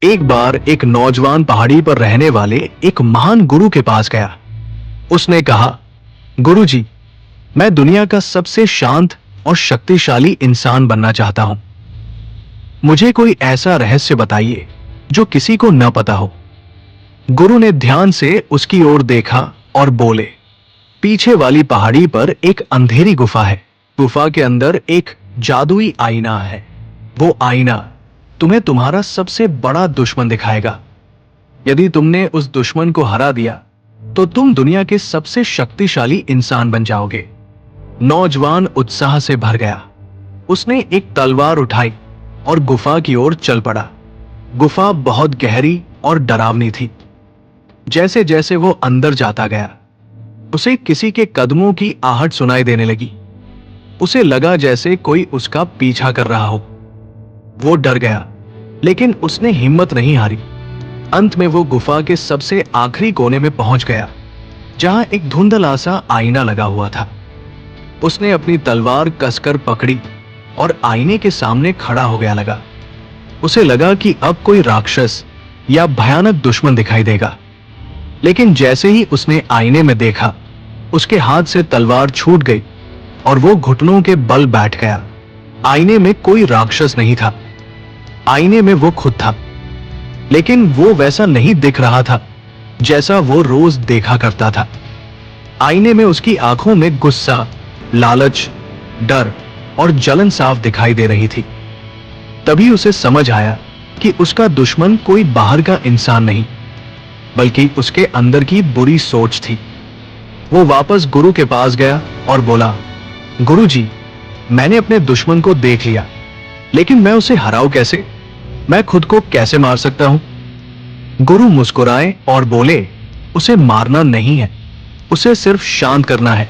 एक बार एक नौजवान पहाड़ी पर रहने वाले एक महान गुरु के पास गया। उसने कहा, गुरुजी, मैं दुनिया का सबसे शांत और शक्तिशाली इंसान बनना चाहता हूं। मुझे कोई ऐसा रहस्य बताइए जो किसी को न पता हो। गुरु ने ध्यान से उसकी ओर देखा और बोले, पीछे वाली पहाड़ी पर एक अंधेरी गुफा है। गुफा के अंदर एक जादुई आईना है। वो आईना तुम्हें तुम्हारा सबसे बड़ा दुश्मन दिखाएगा। यदि तुमने उस दुश्मन को हरा दिया तो तुम दुनिया के सबसे शक्तिशाली इंसान बन जाओगे। नौजवान उत्साह से भर गया। उसने एक तलवार उठाई और गुफा की ओर चल पड़ा। गुफा बहुत गहरी और डरावनी थी। जैसे जैसे वो अंदर जाता गया, उसे किसी के कदमों की आहट सुनाई देने लगी। उसे लगा जैसे कोई उसका पीछा कर रहा हो। वो डर गया, लेकिन उसने हिम्मत नहीं हारी। अंत में वो गुफा के सबसे आखिरी कोने में पहुंच गया, जहां एक धुंधला सा आईना लगा हुआ था। उसने अपनी तलवार कसकर पकड़ी और आईने के सामने खड़ा हो गया लगा। उसे लगा कि अब कोई राक्षस या भयानक दुश्मन दिखाई देगा, लेकिन जैसे ही उसने आईने में देखा, उसके हाथ से तलवार छूट गई और वो घुटनों के बल बैठ गया। आईने में कोई राक्षस नहीं था, आईने में वो खुद था। लेकिन वो वैसा नहीं दिख रहा था जैसा वो रोज देखा करता था। आईने में उसकी आंखों में गुस्सा, लालच, डर और जलन साफ दिखाई दे रही थी। तभी उसे समझ आया कि उसका दुश्मन कोई बाहर का इंसान नहीं, बल्कि उसके अंदर की बुरी सोच थी। वो वापस गुरु के पास गया और बोला, गुरुजी, मैंने अपने दुश्मन को देख लिया, लेकिन मैं उसे हराऊं कैसे? मैं खुद को कैसे मार सकता हूं? गुरु मुस्कुराए और बोले, उसे मारना नहीं है, उसे सिर्फ शांत करना है।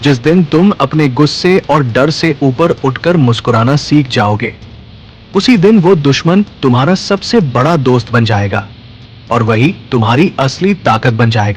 जिस दिन तुम अपने गुस्से और डर से ऊपर उठकर मुस्कुराना सीख जाओगे, उसी दिन वो दुश्मन तुम्हारा सबसे बड़ा दोस्त बन जाएगा और वही तुम्हारी असली ताकत बन जाएगा।